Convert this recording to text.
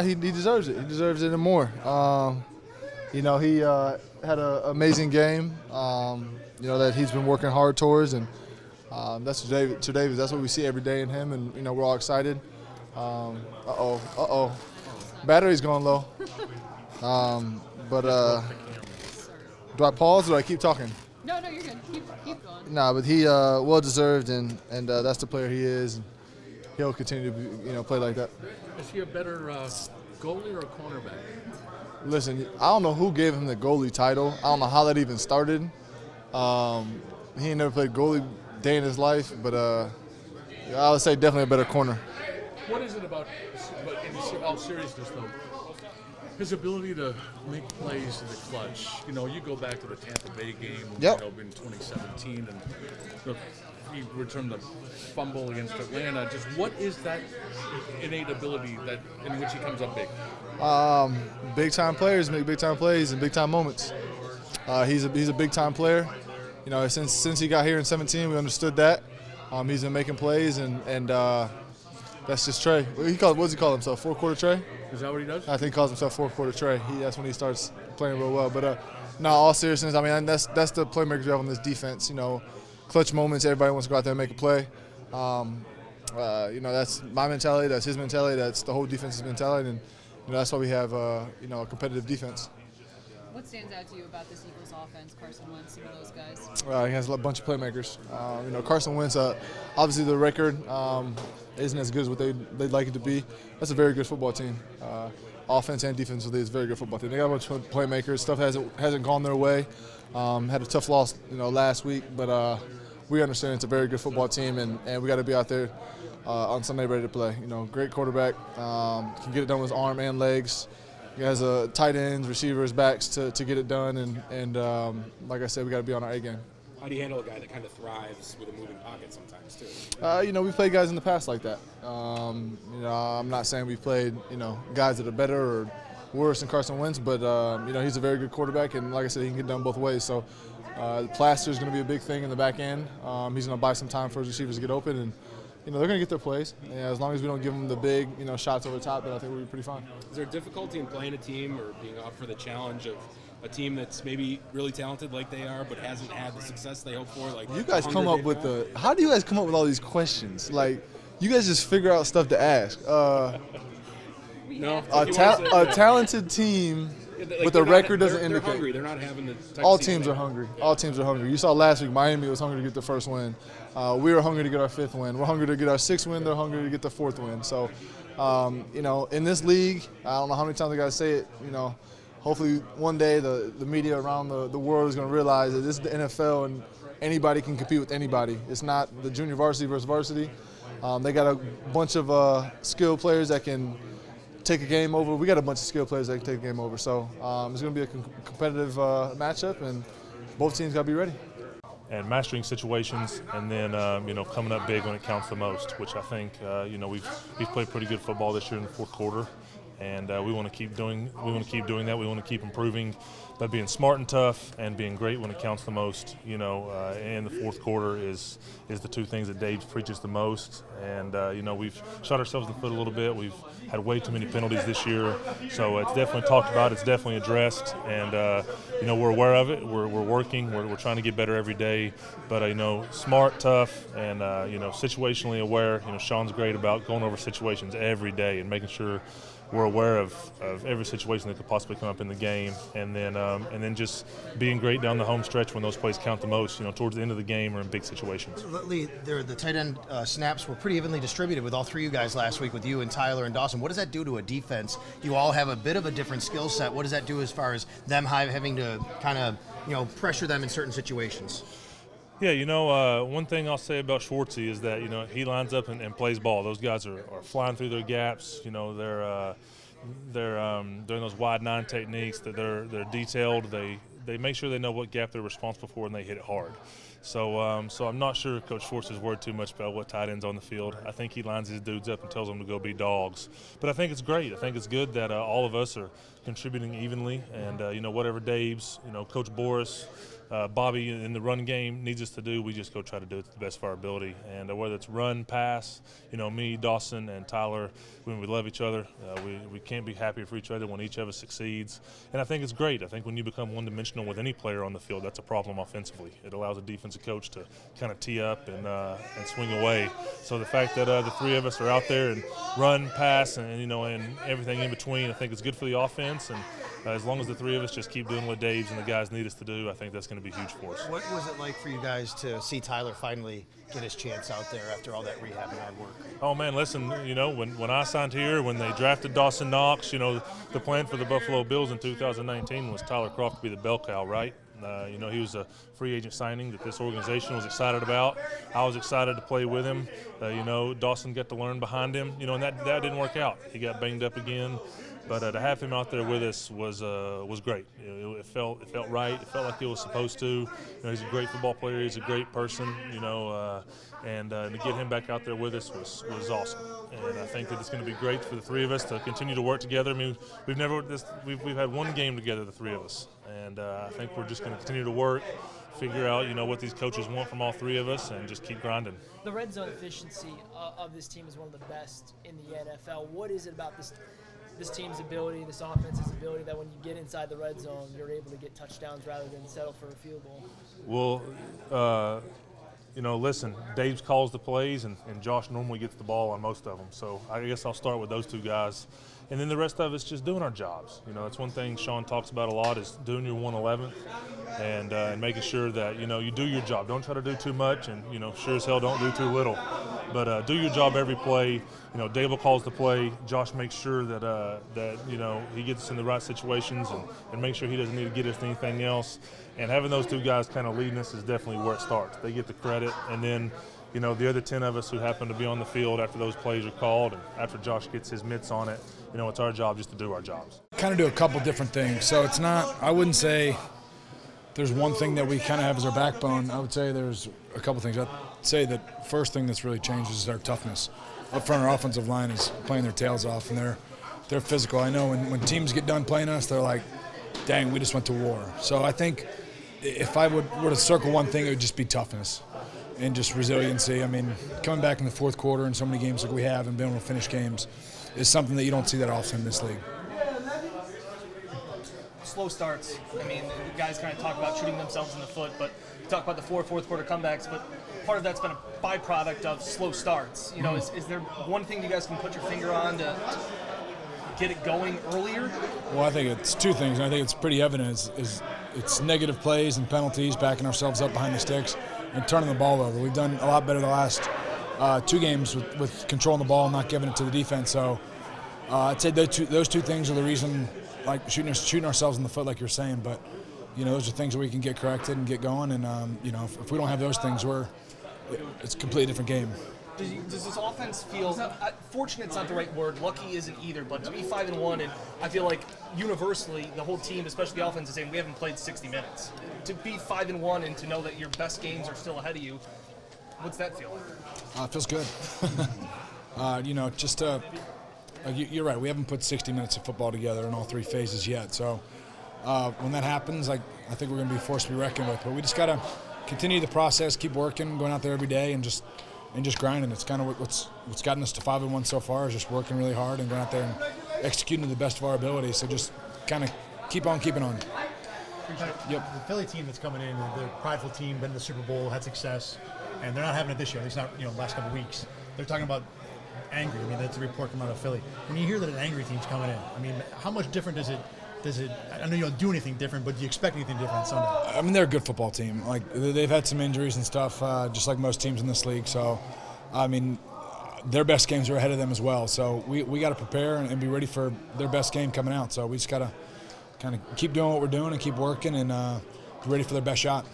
He deserves it. He deserves it and more. He had an amazing game. That he's been working hard towards, and that's Tre'Davious. That's what we see every day in him, and we're all excited. Battery's going low. Do I pause or do I keep talking? No, you're good. Keep going. Nah, but he well deserved, and that's the player he is. And he'll continue to play like that. Is he a better goalie or a cornerback? Listen, I don't know who gave him the goalie title. I don't know how that even started. He ain't never played goalie day in his life, but I would say definitely a better corner. What is it about, in all seriousness though, his ability to make plays in the clutch? You go back to the Tampa Bay game, Yep. In 2017, and he returned the fumble against Atlanta. Just what is that innate ability in which he comes up big? Big-time players make big-time plays in big-time moments. He's a big-time player. Since he got here in 17, we understood that. He's been making plays, and that's just Trey. What does he call himself? Four-quarter Trey? Is that what he does? I think he calls himself four-quarter Trey. That's when he starts playing real well. But no, all seriousness, I mean, that's the playmakers we have on this defense. Clutch moments, everybody wants to go out there and make a play. That's my mentality, that's his mentality, that's the whole defense's mentality, and that's why we have a competitive defense. What stands out to you about this Eagles offense, Carson Wentz, some of those guys? He has a bunch of playmakers. Carson Wentz, obviously the record isn't as good as what they'd like it to be. That's a very good football team. Offense and defensively, it's a very good football team. They got a bunch of playmakers. Stuff hasn't gone their way. Had a tough loss, last week, but we understand it's a very good football team, and we got to be out there on Sunday ready to play. Great quarterback, can get it done with his arm and legs. He has tight ends, receivers, backs to get it done, and like I said, we got to be on our A game. How do you handle a guy that kind of thrives with a moving pocket sometimes too? We've played guys in the past like that. I'm not saying we've played guys that are better or worse than Carson Wentz, but he's a very good quarterback, and like I said, he can get done both ways. So the plaster is going to be a big thing in the back end. He's going to buy some time for his receivers to get open, and they're going to get their plays. As long as we don't give them the big shots over the top, then I think we'll be pretty fine. Is there difficulty in playing a team or being up for the challenge of a team that's maybe really talented like they are, but hasn't had the success they hope for? Like you guys come up with how do you guys come up with all these questions? Like you guys just figure out stuff to ask. No, a talented team with a record doesn't indicate. They're hungry. They're not having the type All of season teams are hungry. All teams are hungry. You saw last week Miami was hungry to get the first win. We were hungry to get our fifth win. We're hungry to get our sixth win. They're hungry to get the fourth win. So, in this league, I don't know how many times I got to say it. Hopefully one day the media around the world is going to realize that this is the NFL and anybody can compete with anybody. It's not the junior varsity versus varsity. They got a bunch of skilled players that can take a game over. We got a bunch of skilled players that can take a game over. So it's going to be a competitive matchup, and both teams got to be ready. And mastering situations, and then coming up big when it counts the most. Which I think we've played pretty good football this year in the fourth quarter, and we want to keep doing. We want to keep doing that. We want to keep improving by being smart and tough, and being great when it counts the most. And the fourth quarter is the two things that Dave preaches the most. And we've shot ourselves in the foot a little bit. We've had way too many penalties this year, so it's definitely talked about. It's definitely addressed, and we're aware of it. We're working. We're trying to get better every day. But smart, tough, and situationally aware. Sean's great about going over situations every day and making sure we're aware of every situation that could possibly come up in the game, and then just being great down the home stretch when those plays count the most, towards the end of the game or in big situations. Lee, the tight end snaps were pretty evenly distributed with all three of you guys last week, with you and Tyler and Dawson. What does that do to a defense? You all have a bit of a different skill set. What does that do as far as them having to kind of pressure them in certain situations? Yeah, one thing I'll say about Schwartzy is that, he lines up and plays ball. Those guys are flying through their gaps. They're doing those wide nine techniques. That they're detailed. They make sure they know what gap they're responsible for, and they hit it hard. So I'm not sure Coach Schwartz is worried too much about what tight ends on the field. I think he lines his dudes up and tells them to go be dogs. But I think it's great. I think it's good that all of us are contributing evenly, and whatever Dave's, Coach Boris, Bobby in the run game needs us to do, we just go try to do it to the best of our ability. And whether it's run, pass, me, Dawson, and Tyler, when we love each other, we can't be happier for each other when each of us succeeds. And I think it's great. I think when you become one-dimensional with any player on the field, that's a problem offensively. It allows a defensive coach to kind of tee up and swing away. So the fact that the three of us are out there and run, pass, and and everything in between, I think it's good for the offense. And as long as the three of us just keep doing what Dave's and the guys need us to do, I think that's going to be huge for us. What was it like for you guys to see Tyler finally get his chance out there after all that rehab and hard work? Oh, man, listen, when I signed here, when they drafted Dawson Knox, the plan for the Buffalo Bills in 2019 was Tyler Croft to be the bell cow, right? He was a free agent signing that this organization was excited about. I was excited to play with him. Dawson got to learn behind him, and that didn't work out. He got banged up again. But to have him out there with us was great. It felt right. It felt like it was supposed to. He's a great football player. He's a great person. And to get him back out there with us was awesome. And I think that it's going to be great for the three of us to continue to work together. I mean, we've had one game together, the three of us, and I think we're just going to continue to work, figure out what these coaches want from all three of us, and just keep grinding. The red zone efficiency of this team is one of the best in the NFL. What is it about this team's ability, this offense's ability, that when you get inside the red zone, you're able to get touchdowns rather than settle for a field goal? Well, listen, Dave calls the plays, and Josh normally gets the ball on most of them. So I guess I'll start with those two guys. And then the rest of us just doing our jobs. That's one thing Sean talks about a lot, is doing your 111th and making sure that, you do your job. Don't try to do too much, and, sure as hell don't do too little. But do your job every play. Dave calls the play. Josh makes sure that he gets us in the right situations and make sure he doesn't need to get us anything else. And having those two guys kind of leading us is definitely where it starts. They get the credit, and then the other 10 of us who happen to be on the field after those plays are called and after Josh gets his mitts on it, it's our job just to do our jobs. Kind of do a couple different things. So it's not, I wouldn't say there's one thing that we kind of have as our backbone. I would say there's a couple things. I'd say that first thing that's really changed is our toughness. Up front, our offensive line is playing their tails off, and they're physical. I know when teams get done playing us, they're like, dang, we just went to war. So I think if I were to circle one thing, it would just be toughness and just resiliency. I mean, coming back in the fourth quarter in so many games like we have and being able to finish games is something that you don't see that often in this league. Slow starts. I mean, the guys kind of talk about shooting themselves in the foot, but talk about the fourth quarter comebacks, but part of that's been a byproduct of slow starts. Is there one thing you guys can put your finger on to get it going earlier? Well, I think it's two things, and I think it's pretty evident. It's negative plays and penalties, backing ourselves up behind the sticks, and turning the ball over. We've done a lot better the last two games with controlling the ball and not giving it to the defense. So I'd say those two things are the reason, like shooting ourselves in the foot, like you're saying. But those are things that we can get corrected and get going. And if we don't have those things, it's a completely different game. Does this offense feel fortunate's not the right word, lucky isn't either, but to be 5-1, and I feel like universally the whole team, especially the offense, is saying we haven't played 60 minutes. To be 5-1 and to know that your best games are still ahead of you, what's that feel like? It feels good. You're right, we haven't put 60 minutes of football together in all three phases yet. So when that happens, I think we're going to be a force to be reckoned with. But we just got to continue the process, keep working, going out there every day, and just grinding. It's kind of what's gotten us to 5-1 so far, is just working really hard and going out there and executing to the best of our ability. So just kind of keep on keeping on. Yep. The Philly team that's coming in, they're a prideful team, been to the Super Bowl, had success, and they're not having it this year. At least not the last couple of weeks. They're talking about angry. I mean, that's a report coming out of Philly. When you hear that an angry team's coming in, I mean, how much different does it? I know you don't do anything different, but do you expect anything different on Sunday? I mean, they're a good football team. Like, they've had some injuries and stuff, just like most teams in this league. So, I mean, their best games are ahead of them as well. So we got to prepare and be ready for their best game coming out. So we just got to kind of keep doing what we're doing and keep working and be ready for their best shot.